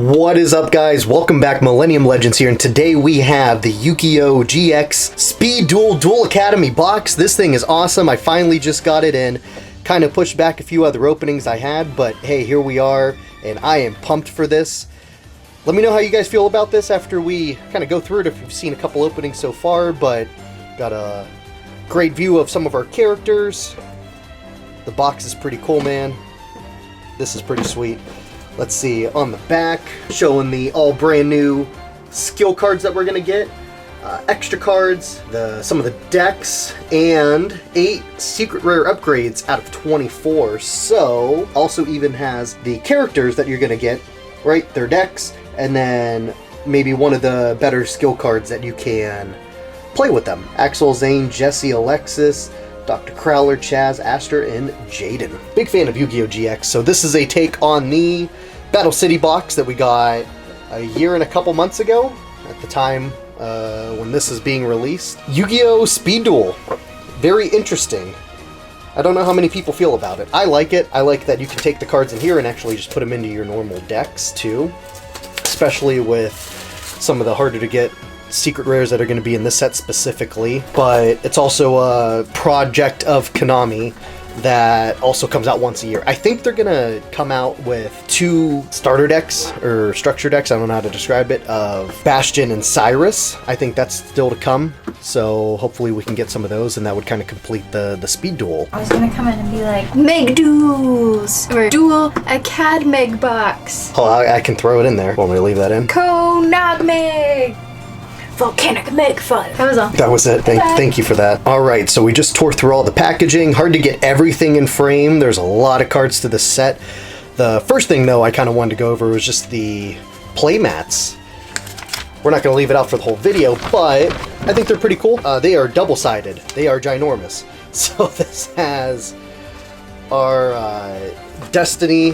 What is up, guys? Welcome back. Millennium Legends here, and today we have the Yu-Gi-Oh! GX Speed Duel Academy box. This thing is awesome. I finally just got it in. Kind of pushed back a few other openings I had, but hey, here we are, and I am pumped for this. Let me know how you guys feel about this after we kind of go through it, if you've seen a couple openings so far, but got a great view of some of our characters. The box is pretty cool, man. This is pretty sweet. Let's see, on the back, showing the all brand new skill cards that we're going to get, extra cards, some of the decks, and 8 secret rare upgrades out of 24. So, also even has the characters that you're going to get, right, their decks, and then maybe one of the better skill cards that you can play with them. Axel, Zayn, Jesse, Alexis, Dr. Crowler, Chaz, Aster, and Jaden. Big fan of Yu-Gi-Oh! GX, so this is a take on the Battle City box that we got a year and a couple months ago, at the time when this is being released. Yu-Gi-Oh! Speed Duel. Very interesting. I don't know how many people feel about it. I like it. I like that you can take the cards in here and actually just put them into your normal decks, too. Especially with some of the harder to get secret rares that are going to be in this set specifically, but it's also a project of Konami that also comes out once a year. I think they're going to come out with 2 starter decks, or structure decks, I don't know how to describe it, of Bastion and Cyrus. I think that's still to come, so hopefully we can get some of those, and that would kind of complete the speed duel. I was going to come in and be like, Meg Duels, or Duel Academy box. Oh, I can throw it in there. Want me to leave that in? Konami! Volcanic Meg Fun. That was all. That was it. Thank you for that. Alright, so we just tore through all the packaging. Hard to get everything in frame. There's a lot of cards to this set. The first thing, though, I kind of wanted to go over was just the play mats. We're not going to leave it out for the whole video, but I think they're pretty cool. They are double-sided. They are ginormous. So this has our Destiny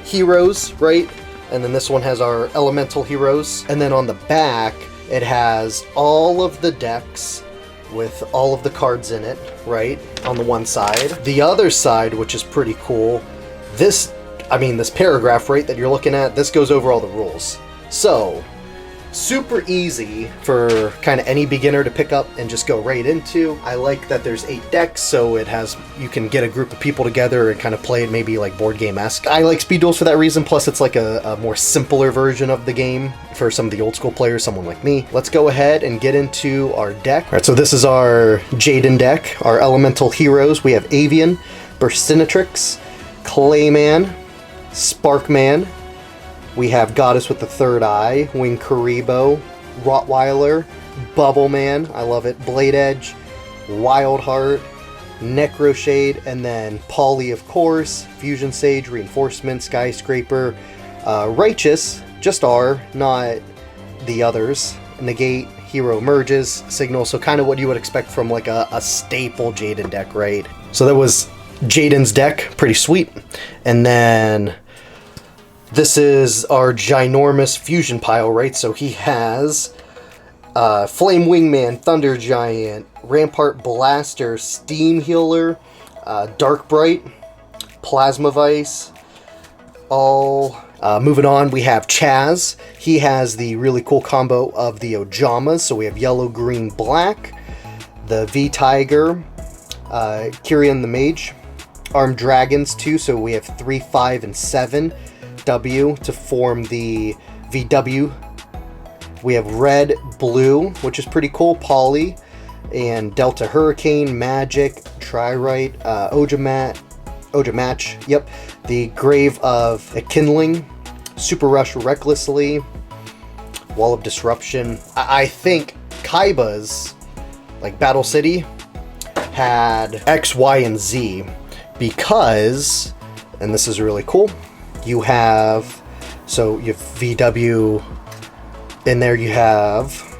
heroes, right? And then this one has our Elemental heroes. And then on the back, it has all of the decks with all of the cards in it, right, on the one side. The other side, which is pretty cool, this paragraph, right, that you're looking at, this goes over all the rules. So, super easy for kind of any beginner to pick up and just go right into. I like that there's 8 decks, so you can get a group of people together and kind of play it maybe like board game-esque. I like speed duels for that reason, plus it's like a more simpler version of the game for some of the old school players, someone like me. Let's go ahead and get into our deck. All right, so this is our Jaden deck, our elemental heroes. We have Avian, Burstinatrix, Clayman, Sparkman. We have Goddess with the Third Eye, Wing Karibo, Rottweiler, Bubbleman, I love it, Blade Edge, Wildheart, Necroshade, and then Polly, of course, Fusion Sage, Reinforcement, Skyscraper, Righteous, just R, not the others, Negate, Hero Merges, Signal, so kind of what you would expect from like a staple Jaden deck, right? So that was Jaden's deck, pretty sweet. And then this is our ginormous fusion pile, right? So he has Flame Wingman, Thunder Giant, Rampart Blaster, Steam Healer, Dark Bright, Plasma Vice. All moving on, we have Chaz. He has the really cool combo of the Ojamas. So we have Yellow, Green, Black, the V-Tiger, Kyrian the Mage, Armed Dragons too. So we have 3, 5, and 7. W to form the VW. We have red, blue, which is pretty cool, Polly, and Delta Hurricane, Magic, Tri-Rite, Ojamatch, yep, the Grave of a Kindling, Super Rush Recklessly, Wall of Disruption. I think Kaiba's, like Battle City, had X, Y, and Z because, and this is really cool, you have VW in there, you have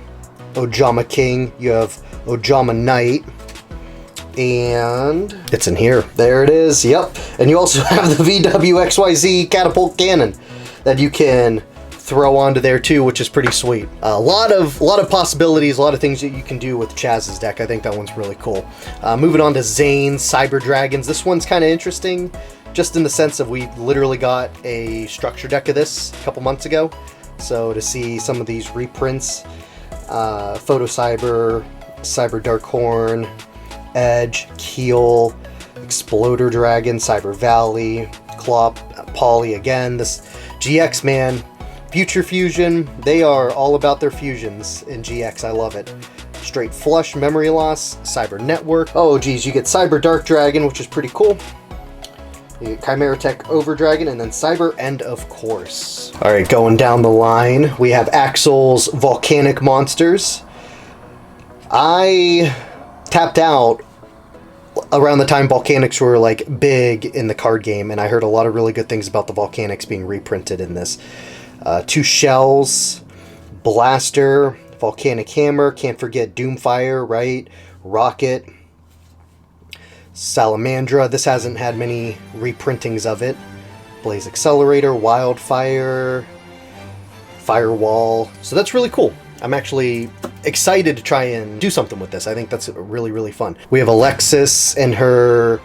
Ojama King, you have Ojama Knight, and it's in here. There it is, yep. And you also have the VW XYZ Catapult Cannon that you can throw onto there too, which is pretty sweet. A lot of possibilities, a lot of things that you can do with Chaz's deck. I think that one's really cool. Moving on to Zayn, Cyber Dragons. This one's kind of interesting just in the sense of we literally got a structure deck of this a couple months ago. So to see some of these reprints, Photo Cyber, Cyber Darkhorn, Edge, Keel, Exploder Dragon, Cyber Valley, Clop, Poly again. This GX, man, Future Fusion, they are all about their fusions in GX. I love it. Straight Flush, Memory Loss, Cyber Network. Oh geez, you get Cyber Dark Dragon, which is pretty cool. You get Chimera Tech Over Dragon, and then Cyber End, of course. Alright, going down the line, we have Axel's Volcanic Monsters. I tapped out around the time Volcanics were like big in the card game, and I heard a lot of really good things about the Volcanics being reprinted in this. 2 Shells, Blaster, Volcanic Hammer, can't forget Doomfire, right? Rocket, Salamandra, this hasn't had many reprintings of it. Blaze Accelerator, Wildfire, Firewall, so that's really cool. I'm actually excited to try and do something with this. I think that's really, really fun. We have Alexis and her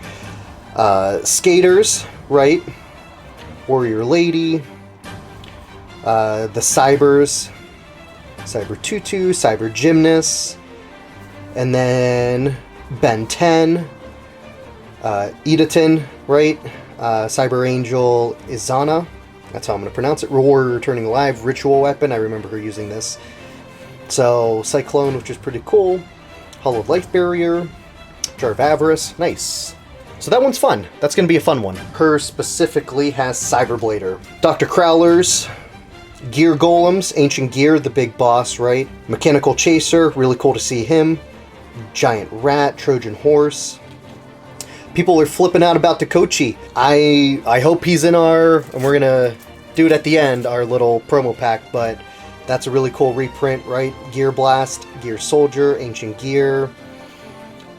skaters, right? Warrior Lady, the Cybers, Cyber Tutu, Cyber Gymnast, and then Ben 10, Edaton, right? Cyber Angel Izana, that's how I'm going to pronounce it. Warrior Returning Alive, Ritual Weapon, I remember her using this. So, Cyclone, which is pretty cool. Hollowed Life Barrier. Jar of Avarice. Nice. So that one's fun. That's going to be a fun one. Her specifically has Cyberblader. Dr. Crowlers. Gear Golems. Ancient Gear, the big boss, right? Mechanical Chaser. Really cool to see him. Giant Rat. Trojan Horse. People are flipping out about Takochi. I hope he's in our... And we're going to do it at the end, our little promo pack, but... That's a really cool reprint, right? Gear Blast, Gear Soldier, Ancient Gear.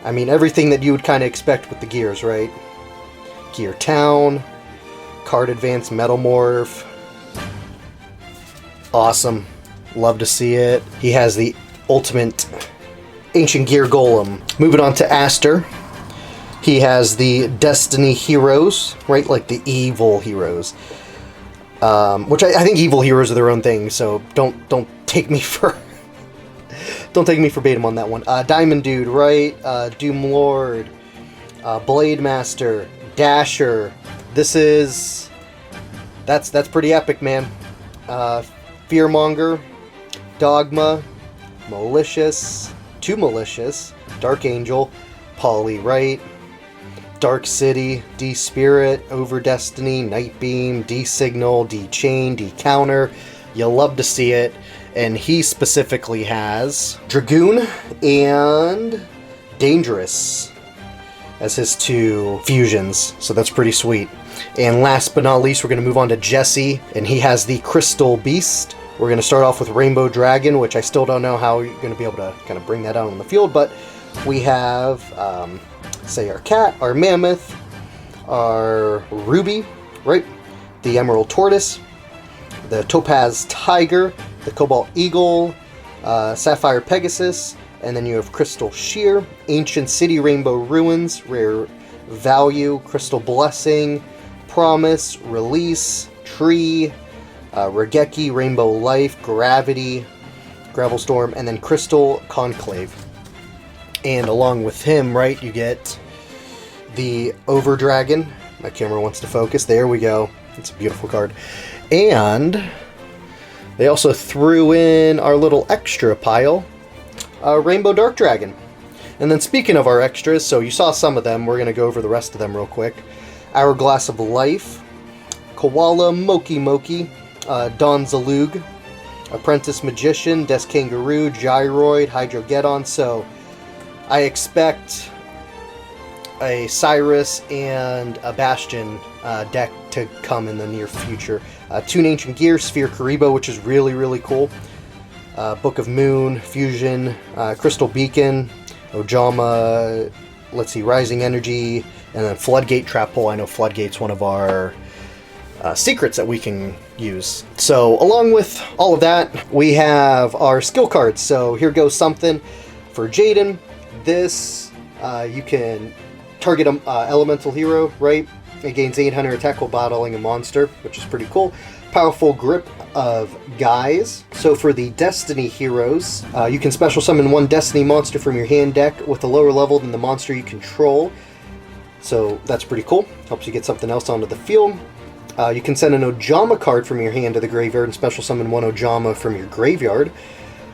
I mean, everything that you would kind of expect with the gears, right? Gear Town, Card Advance Metamorph. Awesome. Love to see it. He has the ultimate Ancient Gear Golem. Moving on to Aster. He has the Destiny Heroes, right? Like the evil heroes. Which I think evil heroes are their own thing, so don't take me for don't take me for verbatim on that one. Diamond Dude, right? Doom Lord, Blade Master, Dasher. That's pretty epic, man. Fearmonger, Dogma, Malicious, Too Malicious, Dark Angel, Poly, right? Dark City, D-Spirit, Over Destiny, Nightbeam, D-Signal, D-Chain, D-Counter. You'll love to see it. And he specifically has Dragoon and Dangerous as his 2 fusions. So that's pretty sweet. And last but not least, we're going to move on to Jesse. And he has the Crystal Beast. We're going to start off with Rainbow Dragon, which I still don't know how you're going to be able to kind of bring that out on the field. But we have... say our cat, our mammoth, our ruby, right? The emerald tortoise, the topaz tiger, the cobalt eagle, sapphire pegasus, and then you have crystal shear, ancient city rainbow ruins, rare value, crystal blessing, promise, release, tree, Regeki, rainbow life, gravity, gravel storm, and then crystal conclave. And along with him, right, you get the Over Dragon. My camera wants to focus. There we go. It's a beautiful card. And they also threw in our little extra pile, Rainbow Dark Dragon. And then speaking of our extras, so you saw some of them. We're going to go over the rest of them real quick. Hourglass of Life, Koala, Moki Moki, Don Zalug, Apprentice Magician, Des Kangaroo, Gyroid, Hydrogeddon. So... I expect a Cyrus and a Bastion deck to come in the near future. Toon Ancient Gear, Sphere Karibo, which is really, really cool. Book of Moon, Fusion, Crystal Beacon, Ojama, let's see, Rising Energy, and then Floodgate Trap Hole. I know Floodgate's one of our secrets that we can use. So along with all of that, we have our skill cards. So here goes something for Jaden. This, you can target an elemental hero, right? It gains 800 attack while battling a monster, which is pretty cool. Powerful Grip of Guise. So for the Destiny heroes, you can special summon one Destiny monster from your hand deck with a lower level than the monster you control. So that's pretty cool. Helps you get something else onto the field. You can send an Ojama card from your hand to the graveyard and special summon one Ojama from your graveyard.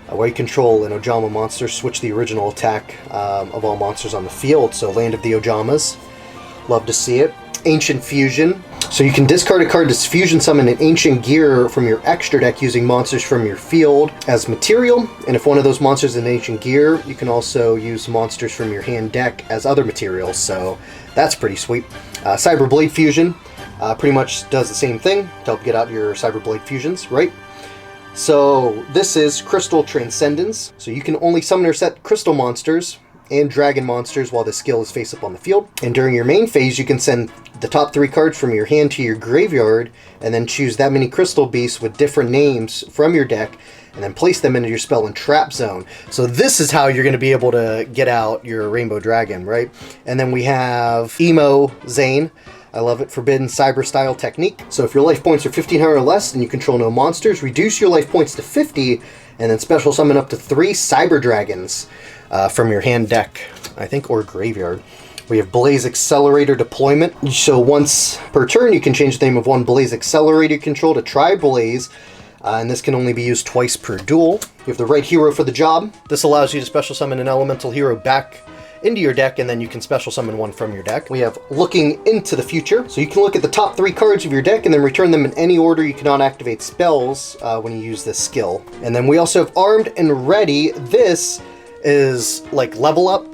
While you control an Ojama monster, switch the original attack of all monsters on the field. So Land of the Ojamas. Love to see it. Ancient Fusion. So you can discard a card to fusion summon an Ancient Gear from your extra deck using monsters from your field as material. And if one of those monsters is an Ancient Gear, you can also use monsters from your hand deck as other materials. So that's pretty sweet. Cyberblade Fusion pretty much does the same thing to help get out your Cyberblade Fusions, right? So this is Crystal Transcendence. So you can only summon or set crystal monsters and dragon monsters while the skill is face up on the field. And during your main phase, you can send the top 3 cards from your hand to your graveyard and then choose that many crystal beasts with different names from your deck and then place them into your spell and trap zone. So this is how you're going to be able to get out your Rainbow Dragon, right? And then we have Emo Zayn. I love it. Forbidden Cyber Style Technique. So if your life points are 1500 or less and you control no monsters, reduce your life points to 50 and then special summon up to 3 Cyber Dragons from your hand deck, I think, or graveyard. We have Blaze Accelerator Deployment. So once per turn, you can change the name of one Blaze Accelerator control to Tri-Blaze, and this can only be used twice per duel. You have the right hero for the job. This allows you to special summon an elemental hero back into your deck, and then you can special summon one from your deck. We have Looking into the Future. So you can look at the top 3 cards of your deck and then return them in any order. You cannot activate spells when you use this skill. And then we also have Armed and Ready. This is like level up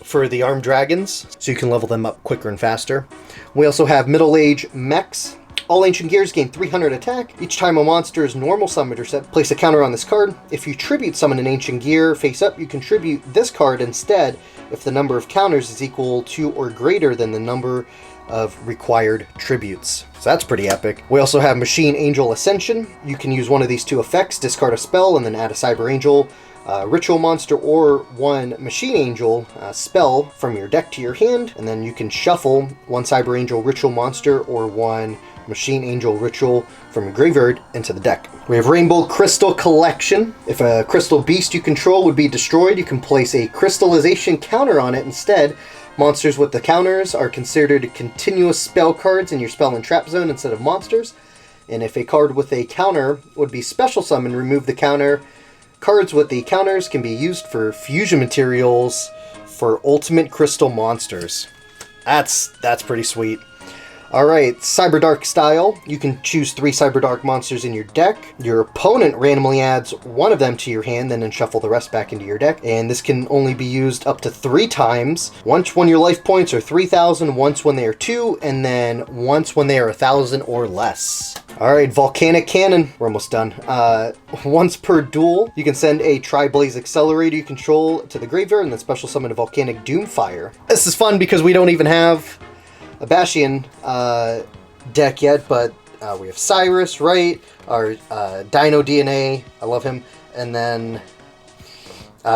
for the armed dragons, so you can level them up quicker and faster. We also have Middle Age Mechs. All Ancient Gears gain 300 attack. Each time a monster is normal summoned or set, place a counter on this card. If you tribute summon an Ancient Gear face up, you contribute this card instead if the number of counters is equal to or greater than the number of required tributes. So that's pretty epic. We also have Machine Angel Ascension. You can use one of these 2 effects, discard a spell, and then add a Cyber Angel ritual monster or one Machine Angel spell from your deck to your hand, and then you can shuffle one Cyber Angel ritual monster or one Machine Angel ritual from your graveyard into the deck. We have Rainbow Crystal Collection. If a crystal beast you control would be destroyed, you can place a crystallization counter on it instead. Monsters with the counters are considered continuous spell cards in your spell and trap zone instead of monsters. And if a card with a counter would be special summoned, remove the counter. Cards with the counters can be used for fusion materials for ultimate crystal monsters. That's pretty sweet. Alright, Cyberdark style. You can choose 3 Cyberdark monsters in your deck. Your opponent randomly adds one of them to your hand, then shuffle the rest back into your deck. And this can only be used up to 3 times. Once when your life points are 3,000, once when they are 2, and then once when they are 1,000 or less. Alright, Volcanic Cannon. We're almost done. Once per duel, you can send a Tri-Blaze Accelerator you control to the graveyard and then special summon a Volcanic Doomfire. This is fun because we don't even have a Bastion deck yet, but we have Cyrus, right? Our Dino DNA, I love him. And then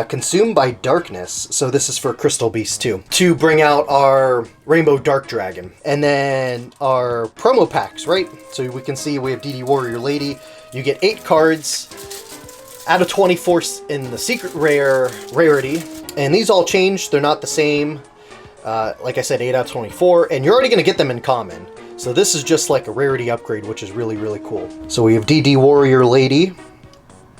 Consumed by Darkness. So this is for Crystal Beast too, to bring out our Rainbow Dark Dragon. And then our promo packs, right? So we can see we have DD Warrior Lady. You get 8 cards out of 24 in the secret rarity. And these all change. They're not the same. Like I said, 8 out of 24, and you're already going to get them in common. So this is just like a rarity upgrade, which is really, really cool. So we have DD Warrior Lady.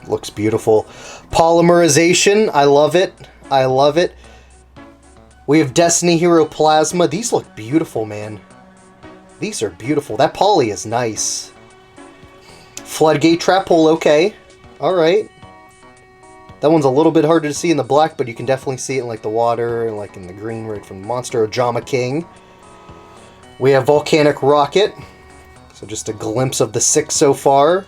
Looks beautiful. Polymerization. I love it. I love it. We have Destiny Hero Plasma. These look beautiful, man. These are beautiful. That poly is nice. Floodgate Trap Hole. Okay. Alright. That one's a little bit harder to see in the black, but you can definitely see it in like the water and like in the green right from the monster. Ojama King. We have Volcanic Rocket. So just a glimpse of the 6 so far.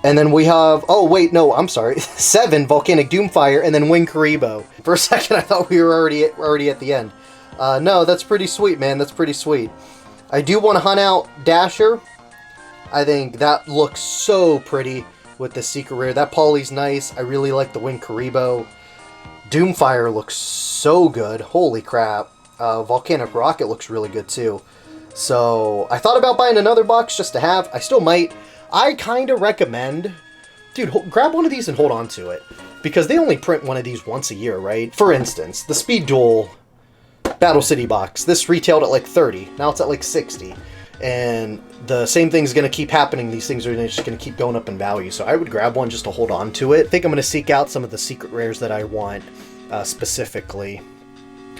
And then we have, oh wait, no, I'm sorry, 7 Volcanic Doomfire and then Wing Karibo. For a second I thought we were already at the end. No, that's pretty sweet, man. That's pretty sweet. I do want to hunt out Dasher. I think that looks so pretty with the secret rare. That poly's nice. I really like the Wing Karibo. Doomfire looks so good. Holy crap. Volcanic rocket looks really good too. So I thought about buying another box just to have. I still might. I kind of recommend, dude, grab one of these and hold on to it, because they only print one of these once a year, right? For instance, the Speed Duel Battle City box. This retailed at like 30. Now it's at like 60. And the same thing's going to keep happening. These things are just going to keep going up in value. So I would grab one just to hold on to it. I think I'm going to seek out some of the secret rares that I want specifically,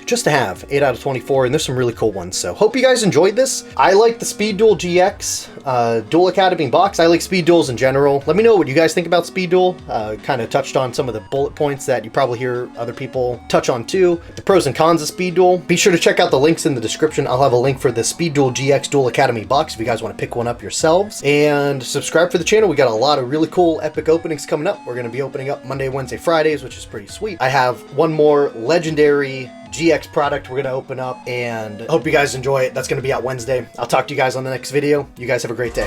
just to have. 8 out of 24, and there's some really cool ones. So hope you guys enjoyed this. I like the Speed Duel GX Duel Academy box. I like Speed Duels in general. Let me know what you guys think about Speed Duel. Kind of touched on some of the bullet points that you probably hear other people touch on too. The pros and cons of Speed Duel. Be sure to check out the links in the description. I'll have a link for the Speed Duel GX Duel Academy box if you guys want to pick one up yourselves. And subscribe for the channel. We got a lot of really cool epic openings coming up. We're going to be opening up Monday, Wednesday, Fridays, which is pretty sweet. I have one more legendary GX product we're going to open up, and I hope you guys enjoy it. That's going to be out Wednesday. I'll talk to you guys on the next video. You guys have a great day.